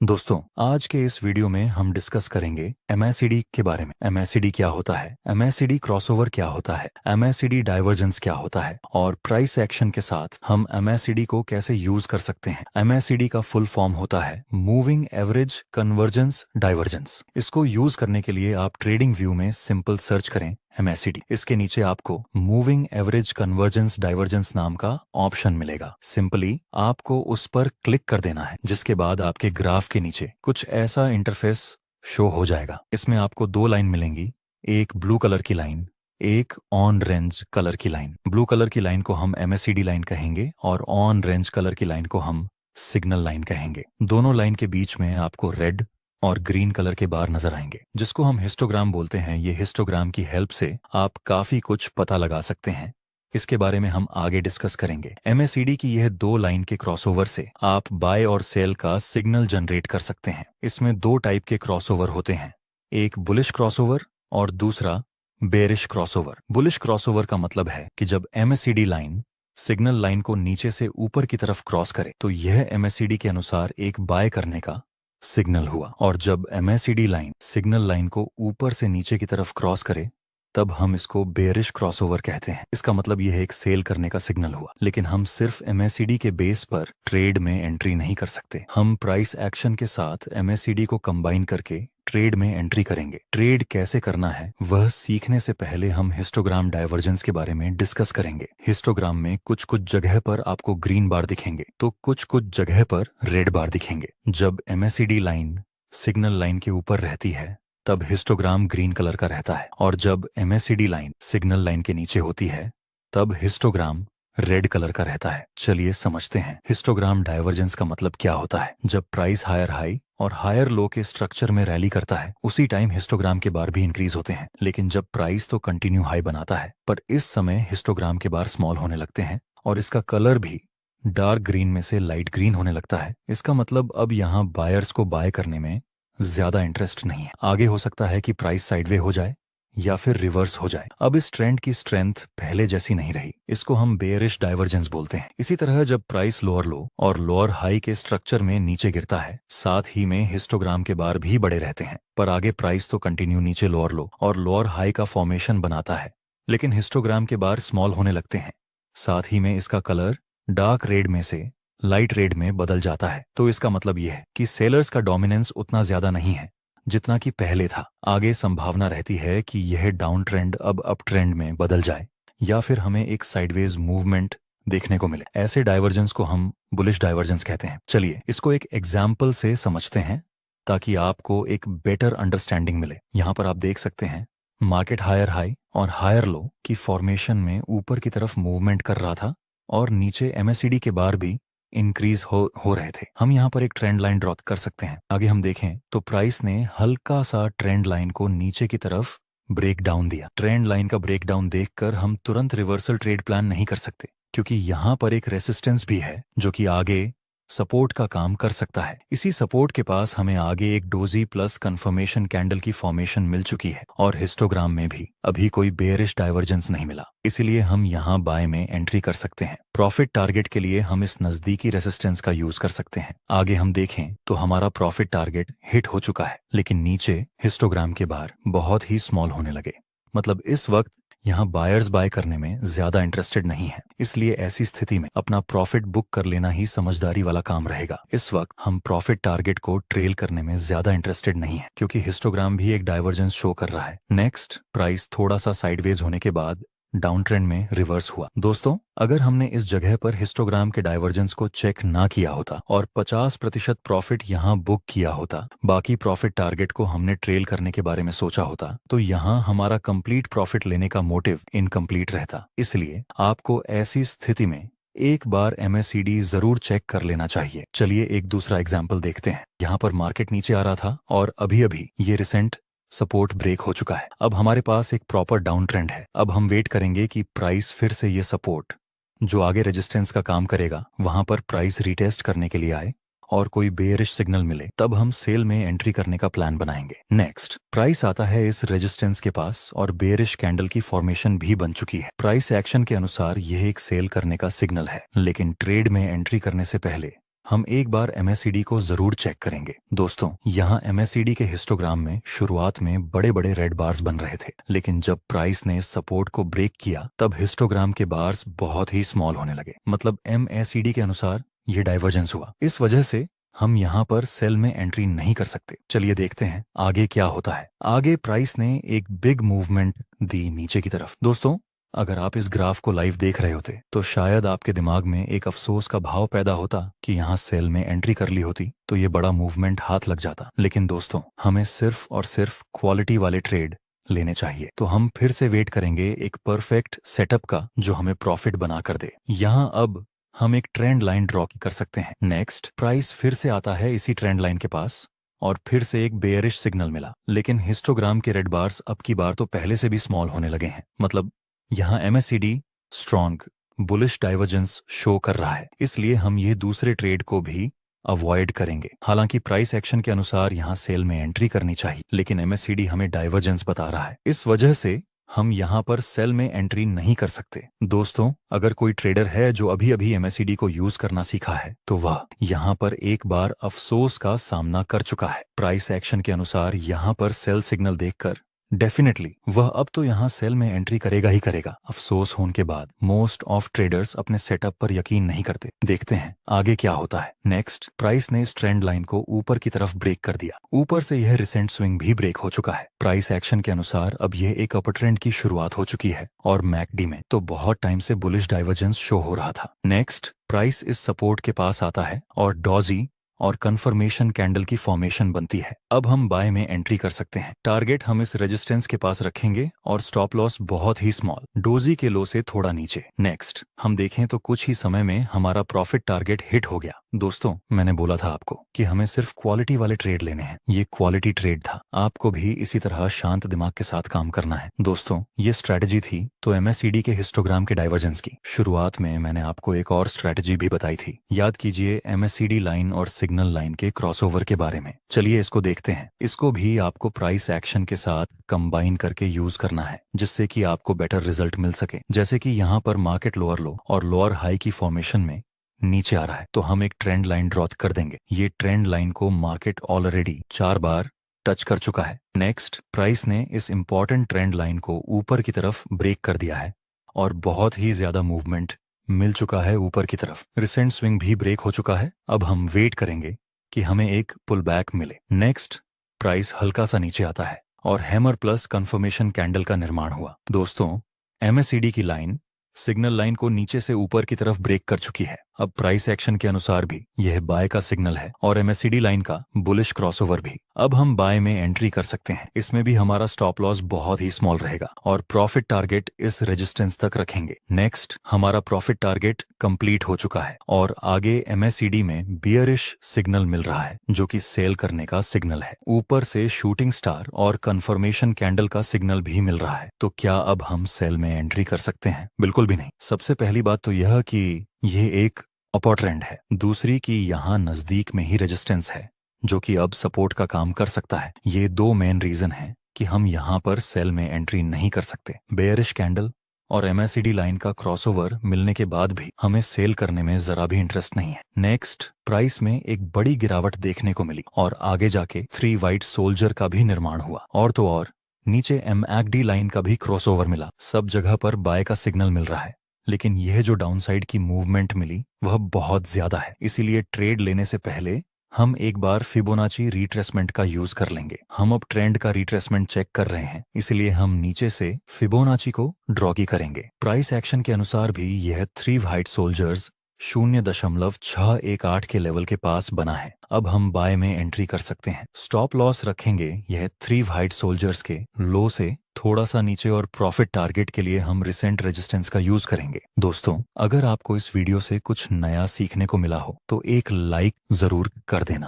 दोस्तों, आज के इस वीडियो में हम डिस्कस करेंगे एमएससीडी के बारे में। एमएससीडी क्या होता है, एमएससीडी क्रॉसओवर क्या होता है, एमएससीडी डाइवर्जेंस क्या होता है और प्राइस एक्शन के साथ हम एमएससीडी को कैसे यूज कर सकते हैं। एमएससीडी का फुल फॉर्म होता है मूविंग एवरेज कन्वर्जेंस डाइवर्जेंस। इसको यूज करने के लिए आप ट्रेडिंग व्यू में सिंपल सर्च करें एमएससीडी। इसके नीचे आपको मूविंग एवरेज कन्वर्जेंस डाइवर्जेंस नाम का ऑप्शन मिलेगा। सिंपली आपको उस पर क्लिक कर देना है, जिसके बाद आपके ग्राफ के नीचे कुछ ऐसा इंटरफेस शो हो जाएगा। इसमें आपको दो लाइन मिलेंगी, एक ब्लू कलर की लाइन, एक ऑन रेंज कलर की लाइन। ब्लू कलर की लाइन को हम एमएससीडी लाइन कहेंगे और ऑन रेंज कलर की लाइन को हम सिग्नल लाइन कहेंगे। दोनों लाइन के बीच में आपको रेड और ग्रीन कलर के बार नजर आएंगे, जिसको हम हिस्टोग्राम बोलते हैं। ये हिस्टोग्राम की हेल्प से आप काफी कुछ पता लगा सकते हैं। इसके बारे में हम आगे डिस्कस करेंगे। एमएससीडी की यह दो लाइन के क्रॉसओवर से आप बाय और सेल का सिग्नल जनरेट कर सकते हैं। इसमें दो टाइप के क्रॉसओवर होते हैं, एक बुलिश क्रॉसओवर और दूसरा बेरिश क्रॉसओवर। बुलिश क्रॉसओवर का मतलब है कि जब एमएससीडी लाइन सिग्नल लाइन को नीचे से ऊपर की तरफ क्रॉस करे तो यह एमएससीडी के अनुसार एक बाय करने का सिग्नल हुआ, और जब एमएससीडी लाइन सिग्नल लाइन को ऊपर से नीचे की तरफ क्रॉस करे तब हम इसको बेरिश क्रॉसओवर कहते हैं। इसका मतलब यह एक सेल करने का सिग्नल हुआ। लेकिन हम सिर्फ एमएससीडी के बेस पर ट्रेड में एंट्री नहीं कर सकते। हम प्राइस एक्शन के साथ एमएससीडी को कंबाइन करके ट्रेड में एंट्री करेंगे। ट्रेड कैसे करना है वह सीखने से पहले हम हिस्टोग्राम डाइवर्जेंस के बारे में डिस्कस करेंगे। हिस्टोग्राम में कुछ कुछ जगह पर आपको ग्रीन बार दिखेंगे तो कुछ कुछ जगह पर रेड बार दिखेंगे। जब एमएससीडी लाइन सिग्नल लाइन के ऊपर रहती है तब हिस्टोग्राम ग्रीन कलर का रहता है, और जब एमएससीडी लाइन सिग्नल लाइन के नीचे होती है तब हिस्टोग्राम रेड कलर का रहता है। चलिए समझते हैं हिस्टोग्राम डाइवर्जेंस का मतलब क्या होता है। जब प्राइस हायर हाई और हायर लो के स्ट्रक्चर में रैली करता है उसी टाइम हिस्टोग्राम के बार भी इंक्रीज होते हैं। लेकिन जब प्राइस तो कंटिन्यू हाई बनाता है, पर इस समय हिस्टोग्राम के बार स्मॉल होने लगते हैं और इसका कलर भी डार्क ग्रीन में से लाइट ग्रीन होने लगता है। इसका मतलब अब यहाँ बायर्स को बाय करने में ज्यादा इंटरेस्ट नहीं है। आगे हो सकता है कि प्राइस साइडवे हो जाए या फिर रिवर्स हो जाए। अब इस ट्रेंड की स्ट्रेंथ पहले जैसी नहीं रही। इसको हम बेयरिश डाइवर्जेंस बोलते हैं। इसी तरह जब प्राइस लोअर लो और लोअर हाई के स्ट्रक्चर में नीचे गिरता है, साथ ही में हिस्टोग्राम के बार भी बड़े रहते हैं, पर आगे प्राइस तो कंटिन्यू नीचे लोअर लो और लोअर हाई का फॉर्मेशन बनाता है, लेकिन हिस्टोग्राम के बार स्मॉल होने लगते हैं। साथ ही में इसका कलर डार्क रेड में से लाइट रेड में बदल जाता है। तो इसका मतलब यह है कि सेलर्स का डोमिनेंस उतना ज्यादा नहीं है जितना कि पहले था। आगे संभावना रहती है कि यह डाउन ट्रेंड अब अप ट्रेंड में बदल जाए या फिर हमें एक साइडवेज मूवमेंट देखने को मिले। ऐसे डाइवर्जेंस को हम बुलिश डाइवर्जेंस कहते हैं। चलिए इसको एक एग्जाम्पल से समझते हैं ताकि आपको एक बेटर अंडरस्टैंडिंग मिले। यहाँ पर आप देख सकते हैं मार्केट हायर हाई और हायर लो की फॉर्मेशन में ऊपर की तरफ मूवमेंट कर रहा था और नीचे एमएससीडी के बार भी इंक्रीज हो रहे थे। हम यहाँ पर एक ट्रेंड लाइन ड्रॉ कर सकते हैं। आगे हम देखें तो प्राइस ने हल्का सा ट्रेंड लाइन को नीचे की तरफ ब्रेक डाउन दिया। ट्रेंड लाइन का ब्रेक डाउन देखकर हम तुरंत रिवर्सल ट्रेड प्लान नहीं कर सकते, क्योंकि यहाँ पर एक रेसिस्टेंस भी है जो कि आगे सपोर्ट का काम कर सकता है। इसी सपोर्ट के पास हमें आगे एक डोजी प्लस कंफर्मेशन कैंडल की फॉर्मेशन मिल चुकी है और हिस्टोग्राम में भी अभी कोई बेयरिश डाइवर्जेंस नहीं मिला, इसलिए हम यहाँ बाय में एंट्री कर सकते हैं। प्रॉफिट टारगेट के लिए हम इस नजदीकी रेसिस्टेंस का यूज कर सकते हैं। आगे हम देखें तो हमारा प्रॉफिट टारगेट हिट हो चुका है, लेकिन नीचे हिस्टोग्राम के बार बहुत ही स्मॉल होने लगे। मतलब इस वक्त यहाँ बायर्स बाय करने में ज्यादा इंटरेस्टेड नहीं है, इसलिए ऐसी स्थिति में अपना प्रॉफिट बुक कर लेना ही समझदारी वाला काम रहेगा। इस वक्त हम प्रॉफिट टारगेट को ट्रेल करने में ज्यादा इंटरेस्टेड नहीं है, क्योंकि हिस्टोग्राम भी एक डाइवर्जेंस शो कर रहा है। नेक्स्ट, प्राइस थोड़ा सा साइडवेज होने के बाद डाउन ट्रेंड में रिवर्स हुआ। दोस्तों, अगर हमने इस जगह पर हिस्टोग्राम के डाइवर्जेंस को चेक ना किया होता और 50% प्रॉफिट यहाँ बुक किया होता, बाकी प्रॉफिट टारगेट को हमने ट्रेल करने के बारे में सोचा होता, तो यहाँ हमारा कंप्लीट प्रॉफिट लेने का मोटिव इनकम्प्लीट रहता। इसलिए आपको ऐसी स्थिति में एक बार एमएससीडी जरूर चेक कर लेना चाहिए। चलिए एक दूसरा एग्जाम्पल देखते हैं। यहाँ पर मार्केट नीचे आ रहा था और अभी अभी ये रिसेंट सपोर्ट ब्रेक हो चुका है। अब हमारे पास एक प्रॉपर डाउन ट्रेंड है। अब हम वेट करेंगे कि प्राइस फिर से ये सपोर्ट जो आगे रेजिस्टेंस का काम करेगा वहां पर प्राइस रिटेस्ट करने के लिए आए और कोई बेयरिश सिग्नल मिले, तब हम सेल में एंट्री करने का प्लान बनाएंगे। नेक्स्ट, प्राइस आता है इस रेजिस्टेंस के पास और बेयरिश कैंडल की फॉर्मेशन भी बन चुकी है। प्राइस एक्शन के अनुसार यह एक सेल करने का सिग्नल है, लेकिन ट्रेड में एंट्री करने से पहले हम एक बार MACD को जरूर चेक करेंगे। दोस्तों, यहाँ MACD के हिस्टोग्राम में शुरुआत में बड़े बड़े रेड बार्स बन रहे थे, लेकिन जब प्राइस ने सपोर्ट को ब्रेक किया तब हिस्टोग्राम के बार्स बहुत ही स्मॉल होने लगे। मतलब MACD के अनुसार ये डाइवर्जेंस हुआ। इस वजह से हम यहाँ पर सेल में एंट्री नहीं कर सकते। चलिए देखते हैं आगे क्या होता है। आगे प्राइस ने एक बिग मूवमेंट दी नीचे की तरफ। दोस्तों, अगर आप इस ग्राफ को लाइव देख रहे होते तो शायद आपके दिमाग में एक अफसोस का भाव पैदा होता कि यहाँ सेल में एंट्री कर ली होती तो ये बड़ा मूवमेंट हाथ लग जाता। लेकिन दोस्तों, हमें सिर्फ और सिर्फ क्वालिटी वाले ट्रेड लेने चाहिए। तो हम फिर से वेट करेंगे एक परफेक्ट सेटअप का जो हमें प्रॉफिट बना कर दे। यहाँ अब हम एक ट्रेंड लाइन ड्रॉ कर सकते हैं। नेक्स्ट, प्राइस फिर से आता है इसी ट्रेंड लाइन के पास और फिर से एक बेयरिश सिग्नल मिला, लेकिन हिस्टोग्राम के रेड बार्स अब की बार तो पहले से भी स्मॉल होने लगे हैं। मतलब यहाँ MACD strong bullish divergence show कर रहा है, इसलिए हम ये दूसरे ट्रेड को भी अवॉइड करेंगे। हालांकि प्राइस एक्शन के अनुसार यहाँ सेल में एंट्री करनी चाहिए, लेकिन MACD हमें डाइवर्जेंस बता रहा है। इस वजह से हम यहाँ पर सेल में एंट्री नहीं कर सकते। दोस्तों, अगर कोई ट्रेडर है जो अभी अभी MACD को यूज करना सीखा है तो वह यहाँ पर एक बार अफसोस का सामना कर चुका है। प्राइस एक्शन के अनुसार यहाँ पर सेल सिग्नल देखकर डेफिनेटली वह अब तो यहाँ सेल में एंट्री करेगा ही करेगा। अफसोस होने के बाद मोस्ट ऑफ ट्रेडर्स अपने सेटअप पर यकीन नहीं करते। देखते हैं आगे क्या होता है। नेक्स्ट, प्राइस ने इस ट्रेंड लाइन को ऊपर की तरफ ब्रेक कर दिया। ऊपर से यह रिसेंट स्विंग भी ब्रेक हो चुका है। प्राइस एक्शन के अनुसार अब यह एक अपर ट्रेंड की शुरुआत हो चुकी है और MACD में तो बहुत टाइम से बुलिश डाइवर्जेंस शो हो रहा था। नेक्स्ट, प्राइस इस सपोर्ट के पास आता है और डॉजी और कंफर्मेशन कैंडल की फॉर्मेशन बनती है। अब हम बाय में एंट्री कर सकते हैं। टारगेट हम इस रेजिस्टेंस के पास रखेंगे और स्टॉप लॉस बहुत ही स्मॉल, डोजी के लो से थोड़ा नीचे। नेक्स्ट, हम देखें तो कुछ ही समय में हमारा प्रॉफिट टारगेट हिट हो गया। दोस्तों, मैंने बोला था आपको कि हमें सिर्फ क्वालिटी वाले ट्रेड लेने हैं। ये क्वालिटी ट्रेड था। आपको भी इसी तरह शांत दिमाग के साथ काम करना है। दोस्तों, ये स्ट्रैटेजी थी तो MACD के हिस्टोग्राम के डाइवर्जेंस की। शुरुआत में मैंने आपको एक और स्ट्रैटेजी भी बताई थी। याद कीजिए MACD लाइन और सिग्नल लाइन के क्रॉसओवर के बारे में। चलिए इसको देखते हैं। इसको भी आपको प्राइस एक्शन के साथ कंबाइन करके यूज करना है जिससे कि आपको बेटर रिजल्ट मिल सके। जैसे कि यहाँ पर मार्केट लोअर लो और लोअर हाई की फॉर्मेशन में नीचे आ रहा है तो हम एक ट्रेंड लाइन ड्रॉ कर देंगे। ये ट्रेंड लाइन को मार्केट ऑलरेडी 4 बार टच कर चुका है। नेक्स्ट, प्राइस ने इस इंपॉर्टेंट ट्रेंड लाइन को ऊपर की तरफ ब्रेक कर दिया है और बहुत ही ज्यादा मूवमेंट मिल चुका है ऊपर की तरफ। रिसेंट स्विंग भी ब्रेक हो चुका है। अब हम वेट करेंगे कि हमें एक पुल बैक मिले। नेक्स्ट, प्राइस हल्का सा नीचे आता है और हैमर प्लस कंफर्मेशन कैंडल का निर्माण हुआ। दोस्तों, MACD की लाइन सिग्नल लाइन को नीचे से ऊपर की तरफ ब्रेक कर चुकी है। अब प्राइस एक्शन के अनुसार भी यह बाय का सिग्नल है और MACD लाइन का बुलिश क्रॉसओवर भी। अब हम बाय में एंट्री कर सकते हैं। इसमें भी हमारा स्टॉप लॉस बहुत ही स्मॉल रहेगा और प्रॉफिट टारगेट इस रेजिस्टेंस तक रखेंगे। नेक्स्ट, हमारा प्रॉफिट टारगेट कंप्लीट हो चुका है और आगे MACD में बियरिश सिग्नल मिल रहा है जो कि सेल करने का सिग्नल है। ऊपर से शूटिंग स्टार और कंफर्मेशन कैंडल का सिग्नल भी मिल रहा है। तो क्या अब हम सेल में एंट्री कर सकते हैं? बिल्कुल भी नहीं। सबसे पहली बात तो यह कि यह एक अपर ट्रेंड है। दूसरी कि यहाँ नजदीक में ही रेजिस्टेंस है जो कि अब सपोर्ट का काम कर सकता है। ये 2 मेन रीजन है कि हम यहाँ पर सेल में एंट्री नहीं कर सकते। बेयरिश कैंडल और MACD लाइन का क्रॉसओवर मिलने के बाद भी हमें सेल करने में जरा भी इंटरेस्ट नहीं है। नेक्स्ट, प्राइस में एक बड़ी गिरावट देखने को मिली और आगे जाके 3 वाइट सोल्जर का भी निर्माण हुआ और तो और नीचे MACD लाइन का भी क्रॉसओवर मिला। सब जगह पर बाय का सिग्नल मिल रहा है, लेकिन यह जो डाउनसाइड की मूवमेंट मिली वह बहुत ज्यादा है। इसीलिए ट्रेड लेने से पहले हम एक बार फिबोनाची रिट्रेसमेंट का यूज कर लेंगे। हम अब ट्रेंड का रिट्रेसमेंट चेक कर रहे हैं, इसलिए हम नीचे से फिबोनाची को ड्रॉ की करेंगे। प्राइस एक्शन के अनुसार भी यह 3 व्हाइट सोल्जर्स 0.618 के लेवल के पास बना है। अब हम बाय में एंट्री कर सकते हैं। स्टॉप लॉस रखेंगे यह 3 व्हाइट सोल्जर्स के लो से थोड़ा सा नीचे और प्रॉफिट टारगेट के लिए हम रिसेंट रेजिस्टेंस का यूज करेंगे। दोस्तों, अगर आपको इस वीडियो से कुछ नया सीखने को मिला हो तो एक लाइक जरूर कर देना।